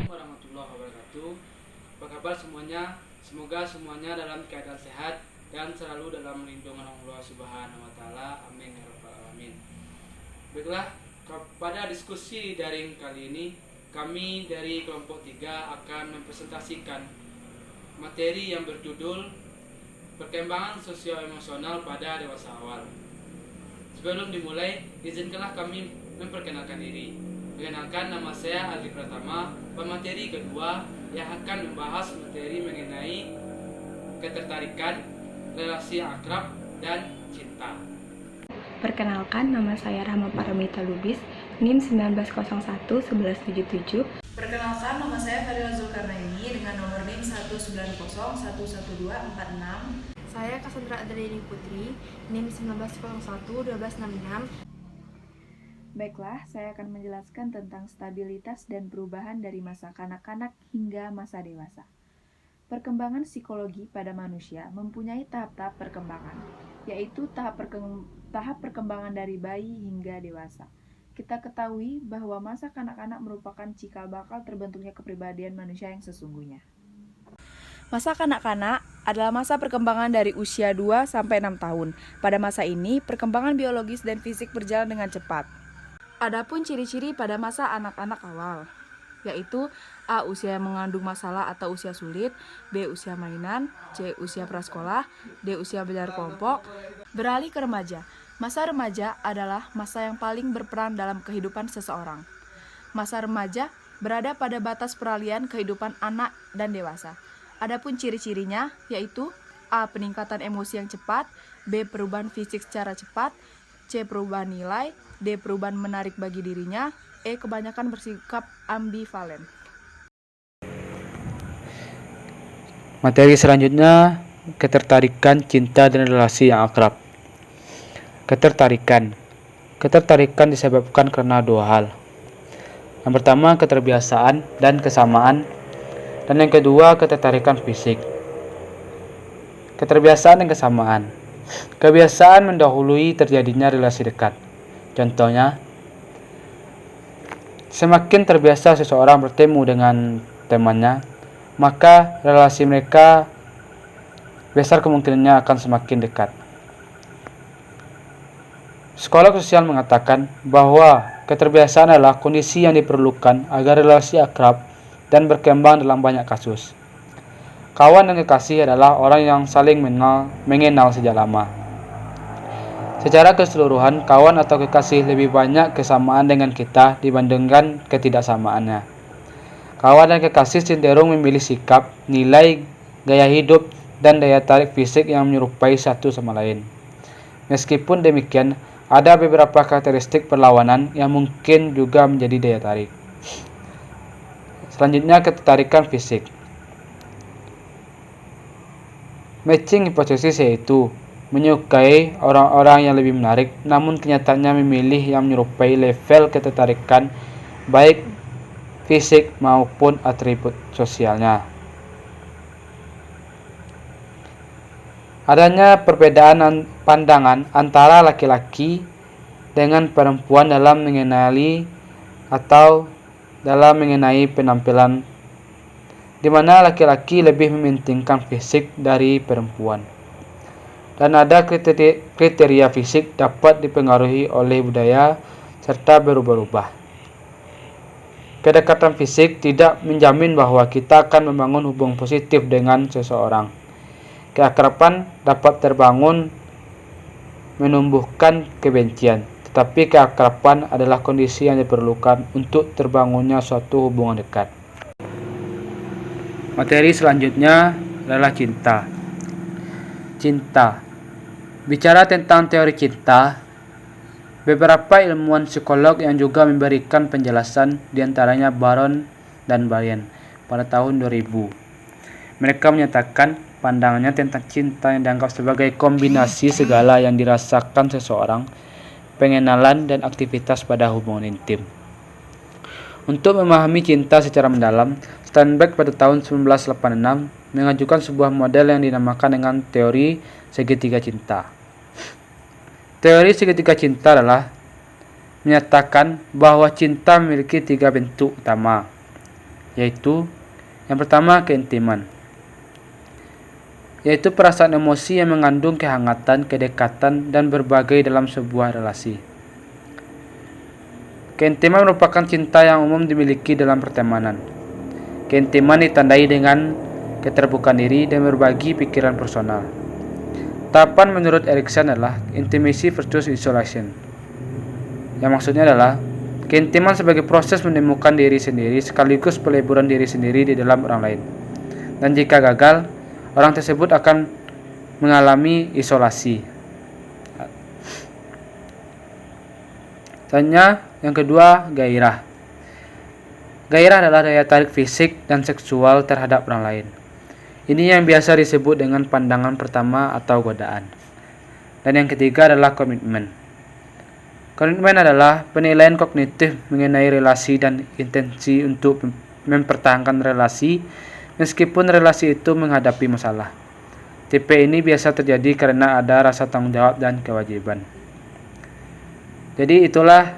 warahmatullahi wabarakatuh. Apa kabar semuanya? Semoga semuanya dalam keadaan sehat dan selalu dalam lindungan Allah Subhanahu wa taala. Amin ya rabbal alamin. Baiklah, pada diskusi daring kali ini kami dari kelompok 3 akan mempresentasikan materi yang berjudul perkembangan sosio-emosional pada dewasa awal. Sebelum dimulai, izinkanlah kami memperkenalkan diri. Perkenalkan, nama saya Aldi Pratama, pemateri kedua yang akan membahas materi mengenai ketertarikan, relasi akrab, dan cinta. Perkenalkan, nama saya Rahma Paramita Lubis, NIM 1901-1177. Perkenalkan, nama saya Fadila Zulkarnaini dengan nomor NIM 190-11246. Saya Cassandra Adriani Putri, NIM 1901-1266. Baiklah, saya akan menjelaskan tentang stabilitas dan perubahan dari masa kanak-kanak hingga masa dewasa. Perkembangan psikologi pada manusia mempunyai tahap-tahap perkembangan, yaitu tahap perkembangan dari bayi hingga dewasa. Kita ketahui bahwa masa kanak-kanak merupakan cikal bakal terbentuknya kepribadian manusia yang sesungguhnya. Masa kanak-kanak adalah masa perkembangan dari usia 2-6 tahun. Pada masa ini, perkembangan biologis dan fisik berjalan dengan cepat. Adapun ciri-ciri pada masa anak-anak awal, yaitu A. Usia yang mengandung masalah atau usia sulit, B. Usia mainan, C. Usia prasekolah, D. Usia belajar kelompok. Beralih ke remaja. Masa remaja adalah masa yang paling berperan dalam kehidupan seseorang. Masa remaja berada pada batas peralihan kehidupan anak dan dewasa. Adapun ciri-cirinya yaitu A. Peningkatan emosi yang cepat, B. Perubahan fisik secara cepat, C. Perubahan nilai, D. Perubahan menarik bagi dirinya, E. Kebanyakan bersikap ambivalen. Materi selanjutnya, ketertarikan, cinta, dan relasi yang akrab. Ketertarikan disebabkan karena dua hal. Yang pertama, keterbiasaan dan kesamaan, dan yang kedua, ketertarikan fisik. Keterbiasaan dan kesamaan. Kebiasaan mendahului terjadinya relasi dekat. Contohnya, semakin terbiasa seseorang bertemu dengan temannya, maka relasi mereka besar kemungkinannya akan semakin dekat. Psikolog sosial mengatakan bahwa keterbiasaan adalah kondisi yang diperlukan agar relasi akrab dan berkembang dalam banyak kasus. Kawan dan kekasih adalah orang yang saling mengenal sejak lama. Secara keseluruhan, kawan atau kekasih lebih banyak kesamaan dengan kita dibandingkan ketidaksamaannya. Kawan dan kekasih cenderung memilih sikap, nilai, gaya hidup, dan daya tarik fisik yang menyerupai satu sama lain. Meskipun demikian, ada beberapa karakteristik perlawanan yang mungkin juga menjadi daya tarik. Selanjutnya, ketertarikan fisik. Matching hipotesis yaitu menyukai orang-orang yang lebih menarik, namun kenyataannya memilih yang menyerupai level ketertarikan baik fisik maupun atribut sosialnya. Adanya perbedaan pandangan antara laki-laki dengan perempuan dalam mengenali atau dalam mengenai penampilan, di mana laki-laki lebih mementingkan fisik dari perempuan. Dan ada kriteria fisik dapat dipengaruhi oleh budaya serta berubah-ubah. Kedekatan fisik tidak menjamin bahwa kita akan membangun hubungan positif dengan seseorang. Keakraban dapat terbangun menumbuhkan kebencian, tetapi keakraban adalah kondisi yang diperlukan untuk terbangunnya suatu hubungan dekat. Materi selanjutnya adalah cinta. Bicara tentang teori cinta, beberapa ilmuwan psikolog yang juga memberikan penjelasan, diantaranya Baron dan Brian pada tahun 2000. Mereka menyatakan pandangannya tentang cinta yang dianggap sebagai kombinasi segala yang dirasakan seseorang, pengenalan dan aktivitas pada hubungan intim. Untuk memahami cinta secara mendalam, Steinbeck pada tahun 1986 mengajukan sebuah model yang dinamakan dengan teori segitiga cinta. Teori segitiga cinta adalah menyatakan bahwa cinta memiliki 3 bentuk utama, yaitu yang pertama keintiman, yaitu perasaan emosi yang mengandung kehangatan, kedekatan, dan berbagai dalam sebuah relasi. Keintiman merupakan cinta yang umum dimiliki dalam pertemanan. Keintiman ditandai dengan keterbukaan diri dan berbagi pikiran personal. Tahapan menurut Erikson adalah intimacy versus isolation, yang maksudnya adalah keintiman sebagai proses menemukan diri sendiri sekaligus peleburan diri sendiri di dalam orang lain. Dan jika gagal, orang tersebut akan mengalami isolasi. Selanjutnya, yang kedua, gairah. Gairah adalah daya tarik fisik dan seksual terhadap orang lain. Ini yang biasa disebut dengan pandangan pertama atau godaan. Dan yang ketiga adalah komitmen. Komitmen adalah penilaian kognitif mengenai relasi dan intensi untuk mempertahankan relasi meskipun relasi itu menghadapi masalah. Tipe ini biasa terjadi karena ada rasa tanggung jawab dan kewajiban. Jadi itulah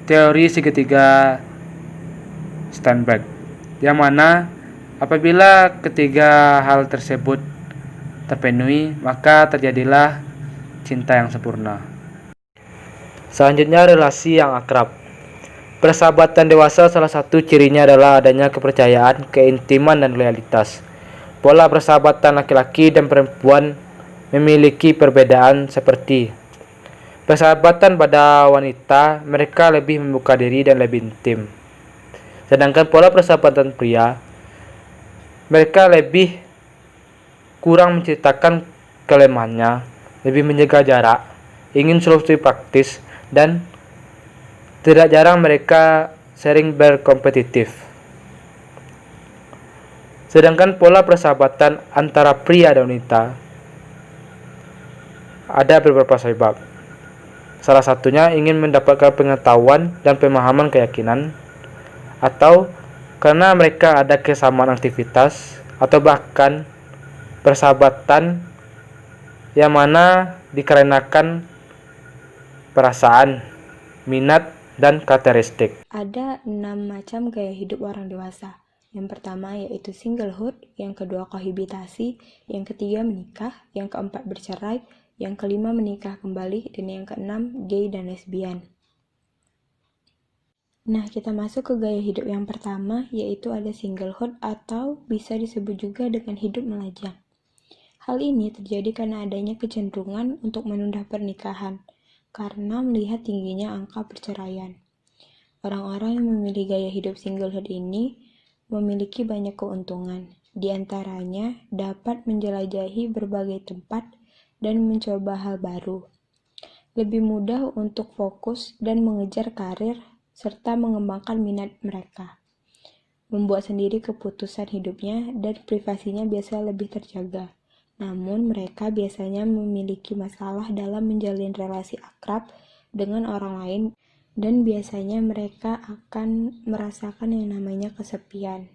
teori segitiga Steinberg, yang mana apabila ketiga hal tersebut terpenuhi, maka terjadilah cinta yang sempurna. Selanjutnya, relasi yang akrab. Persahabatan dewasa salah satu cirinya adalah adanya kepercayaan, keintiman, dan loyalitas. Pola persahabatan laki-laki dan perempuan memiliki perbedaan seperti persahabatan pada wanita, mereka lebih membuka diri dan lebih intim. Sedangkan pola persahabatan pria, mereka lebih kurang menceritakan kelemahannya, lebih menjaga jarak, ingin solusi praktis, dan tidak jarang mereka sering berkompetitif. Sedangkan pola persahabatan antara pria dan wanita ada beberapa sebab. Salah satunya ingin mendapatkan pengetahuan dan pemahaman keyakinan, atau karena mereka ada kesamaan aktivitas, atau bahkan persahabatan yang mana dikarenakan perasaan, minat, dan karakteristik. Ada 6 macam gaya hidup orang dewasa. Yang pertama yaitu singlehood, yang kedua kohabitasi, yang ketiga menikah, yang keempat bercerai, yang kelima menikah kembali, dan yang keenam gay dan lesbian. Nah, kita masuk ke gaya hidup yang pertama, yaitu ada singlehood atau bisa disebut juga dengan hidup melajang. Hal ini terjadi karena adanya kecenderungan untuk menunda pernikahan, karena melihat tingginya angka perceraian. Orang-orang yang memilih gaya hidup singlehood ini memiliki banyak keuntungan. Di antaranya dapat menjelajahi berbagai tempat dan mencoba hal baru. Lebih mudah untuk fokus dan mengejar karir serta mengembangkan minat mereka. Membuat sendiri keputusan hidupnya dan privasinya biasanya lebih terjaga. Namun mereka biasanya memiliki masalah dalam menjalin relasi akrab dengan orang lain dan biasanya mereka akan merasakan yang namanya kesepian.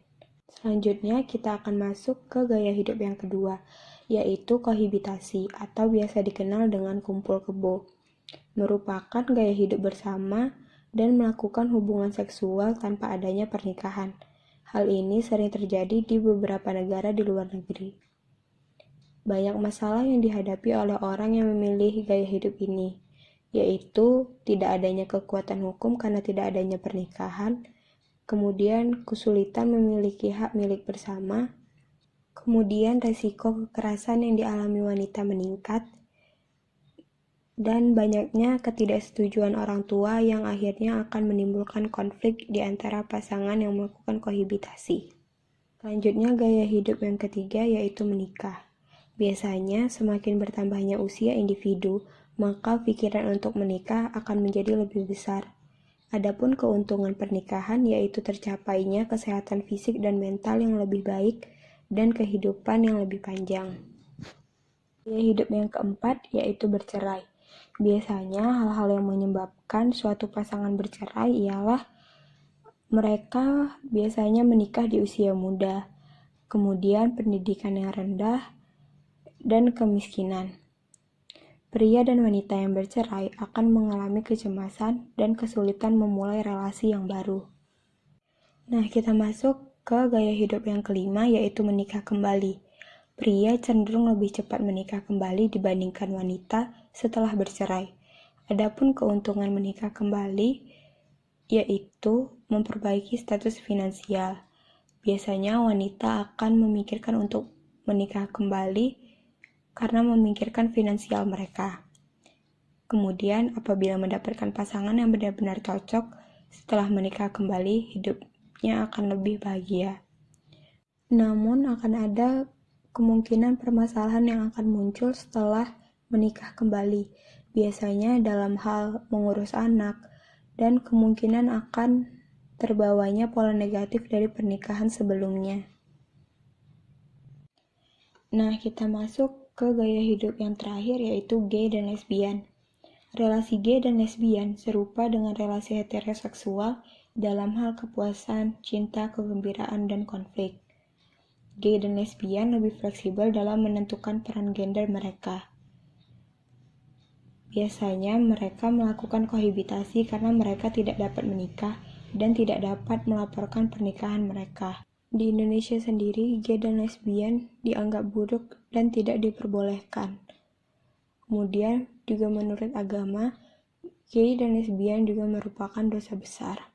Selanjutnya kita akan masuk ke gaya hidup yang kedua, yaitu kohabitasi atau biasa dikenal dengan kumpul kebo. Merupakan gaya hidup bersama dan melakukan hubungan seksual tanpa adanya pernikahan. Hal ini sering terjadi di beberapa negara di luar negeri. Banyak masalah yang dihadapi oleh orang yang memilih gaya hidup ini, yaitu tidak adanya kekuatan hukum karena tidak adanya pernikahan, kemudian kesulitan memiliki hak milik bersama, kemudian resiko kekerasan yang dialami wanita meningkat, dan banyaknya ketidaksetujuan orang tua yang akhirnya akan menimbulkan konflik di antara pasangan yang melakukan kohabitasi. Selanjutnya gaya hidup yang ketiga yaitu menikah. Biasanya semakin bertambahnya usia individu, maka pikiran untuk menikah akan menjadi lebih besar. Adapun keuntungan pernikahan yaitu tercapainya kesehatan fisik dan mental yang lebih baik dan kehidupan yang lebih panjang. Gaya hidup yang keempat yaitu bercerai. Biasanya hal-hal yang menyebabkan suatu pasangan bercerai ialah mereka biasanya menikah di usia muda, kemudian pendidikan yang rendah, dan kemiskinan. Pria dan wanita yang bercerai akan mengalami kecemasan dan kesulitan memulai relasi yang baru. Nah, kita masuk ke gaya hidup yang kelima, yaitu menikah kembali. Pria cenderung lebih cepat menikah kembali dibandingkan wanita setelah bercerai. Adapun keuntungan menikah kembali yaitu memperbaiki status finansial. Biasanya wanita akan memikirkan untuk menikah kembali karena memikirkan finansial mereka. Kemudian, apabila mendapatkan pasangan yang benar-benar cocok, setelah menikah kembali, hidupnya akan lebih bahagia. Namun, akan ada kemungkinan permasalahan yang akan muncul setelah menikah kembali, biasanya dalam hal mengurus anak, dan kemungkinan akan terbawanya pola negatif dari pernikahan sebelumnya. Nah, kita masuk ke gaya hidup yang terakhir, yaitu gay dan lesbian. Relasi gay dan lesbian serupa dengan relasi heteroseksual dalam hal kepuasan, cinta, kegembiraan, dan konflik. Gay dan lesbian lebih fleksibel dalam menentukan peran gender mereka. Biasanya mereka melakukan kohabitasi karena mereka tidak dapat menikah dan tidak dapat melaporkan pernikahan mereka. Di Indonesia sendiri, gay dan lesbian dianggap buruk dan tidak diperbolehkan. Kemudian, juga menurut agama, gay dan lesbian juga merupakan dosa besar.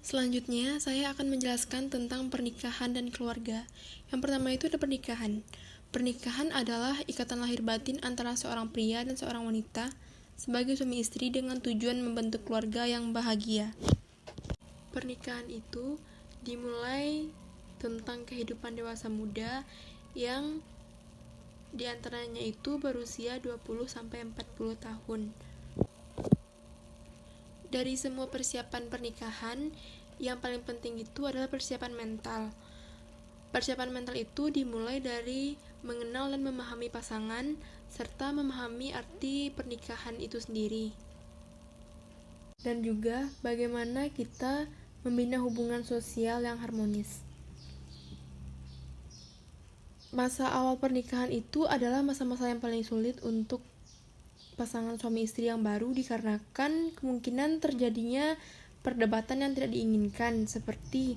Selanjutnya, saya akan menjelaskan tentang pernikahan dan keluarga. Yang pertama itu ada pernikahan. Pernikahan adalah ikatan lahir batin antara seorang pria dan seorang wanita sebagai suami istri dengan tujuan membentuk keluarga yang bahagia. Pernikahan itu dimulai tentang kehidupan dewasa muda yang diantaranya itu berusia 20-40 tahun. Dari semua persiapan pernikahan, yang paling penting itu adalah persiapan mental. Persiapan mental itu dimulai dari mengenal dan memahami pasangan, serta memahami arti pernikahan itu sendiri. Dan juga bagaimana kita membina hubungan sosial yang harmonis. Masa awal pernikahan itu adalah masa-masa yang paling sulit untuk pasangan suami istri yang baru dikarenakan kemungkinan terjadinya perdebatan yang tidak diinginkan, seperti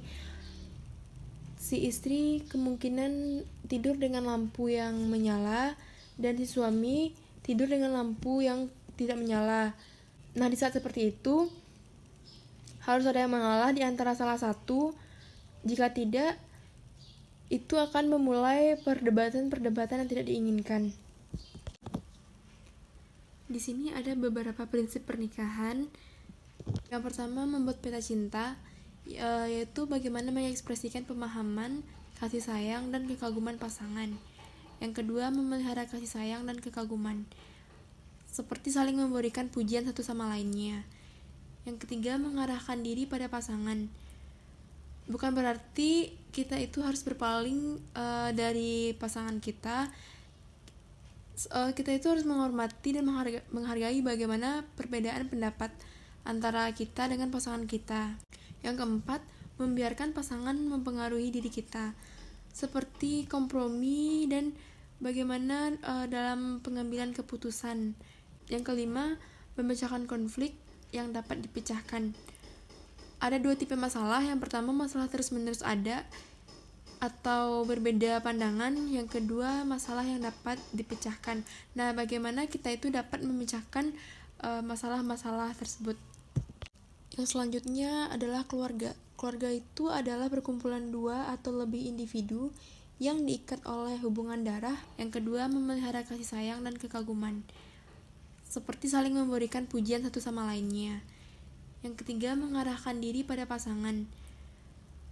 si istri kemungkinan tidur dengan lampu yang menyala dan si suami tidur dengan lampu yang tidak menyala. Nah, di saat seperti itu harus ada yang mengalah di antara salah satu. Jika tidak, itu akan memulai perdebatan-perdebatan yang tidak diinginkan. Di sini ada beberapa prinsip pernikahan. Yang pertama, membuat peta cinta, yaitu bagaimana mengekspresikan pemahaman, kasih sayang, dan kekaguman pasangan. Yang kedua, memelihara kasih sayang dan kekaguman, seperti saling memberikan pujian satu sama lainnya. Yang ketiga, mengarahkan diri pada pasangan. Bukan berarti kita itu harus berpaling dari pasangan kita. Kita itu harus menghormati dan menghargai bagaimana perbedaan pendapat antara kita dengan pasangan kita. Yang keempat, membiarkan pasangan mempengaruhi diri kita, seperti kompromi dan bagaimana dalam pengambilan keputusan. Yang kelima, memecahkan konflik yang dapat dipecahkan. Ada dua tipe masalah. Yang pertama, masalah terus-menerus ada atau berbeda pandangan. Yang kedua, masalah yang dapat dipecahkan. Nah, bagaimana kita itu dapat memecahkan masalah-masalah tersebut? Yang selanjutnya adalah keluarga. Keluarga itu adalah perkumpulan dua atau lebih individu yang diikat oleh hubungan darah. Yang kedua, memelihara kasih sayang dan kekaguman, seperti saling memberikan pujian satu sama lainnya. Yang ketiga, mengarahkan diri pada pasangan.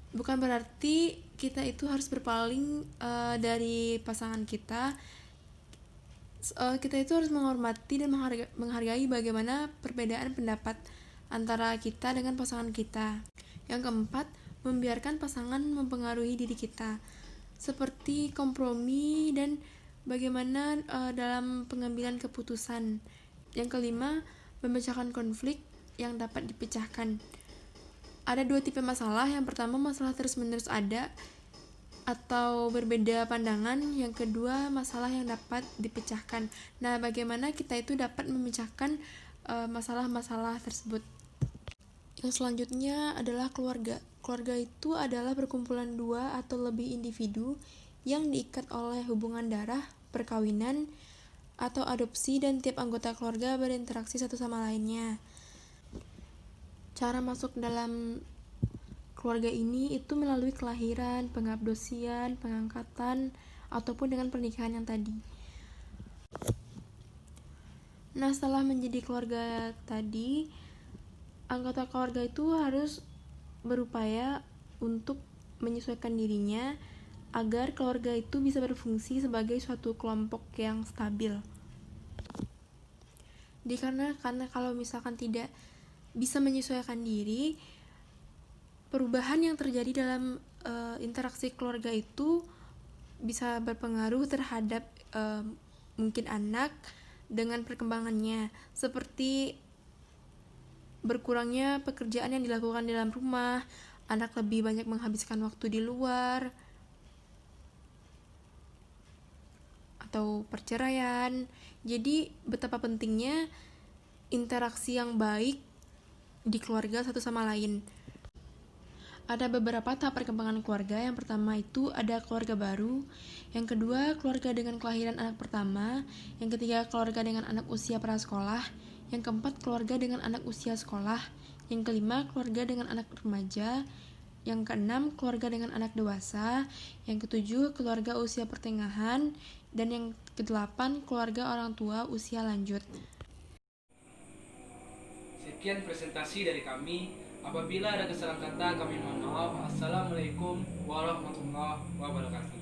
Bukan berarti kita itu harus berpaling dari pasangan kita. Kita itu harus menghormati dan menghargai bagaimana perbedaan pendapat antara kita dengan pasangan kita. Yang keempat, membiarkan pasangan mempengaruhi diri kita, seperti kompromi dan bagaimana dalam pengambilan keputusan. Yang kelima, memecahkan konflik yang dapat dipecahkan. Ada dua tipe masalah. Yang pertama, masalah terus-menerus ada atau berbeda pandangan. Yang kedua, masalah yang dapat dipecahkan. Nah, bagaimana kita itu dapat memecahkan masalah-masalah tersebut? Yang selanjutnya adalah keluarga. Keluarga itu adalah perkumpulan dua atau lebih individu yang diikat oleh hubungan darah, perkawinan, atau adopsi, dan tiap anggota keluarga berinteraksi satu sama lainnya. Cara masuk dalam keluarga ini itu melalui kelahiran, pengabdosian, pengangkatan, ataupun dengan pernikahan yang tadi. Nah, setelah menjadi keluarga tadi, anggota keluarga itu harus berupaya untuk menyesuaikan dirinya agar keluarga itu bisa berfungsi sebagai suatu kelompok yang stabil. Karena kalau misalkan tidak bisa menyesuaikan diri, perubahan yang terjadi dalam interaksi keluarga itu bisa berpengaruh terhadap mungkin anak dengan perkembangannya, seperti berkurangnya pekerjaan yang dilakukan di dalam rumah, anak lebih banyak menghabiskan waktu di luar, atau perceraian. Jadi betapa pentingnya interaksi yang baik di keluarga satu sama lain. Ada beberapa tahap perkembangan keluarga. Yang pertama itu ada keluarga baru, yang kedua keluarga dengan kelahiran anak pertama, yang ketiga keluarga dengan anak usia prasekolah, yang keempat keluarga dengan anak usia sekolah, yang kelima keluarga dengan anak remaja, yang keenam keluarga dengan anak dewasa, yang ketujuh keluarga usia pertengahan, dan yang kedelapan keluarga orang tua usia lanjut. Sekian presentasi dari kami. Apabila ada kesalahan kata, kami mohon maaf. Assalamualaikum warahmatullahi wabarakatuh.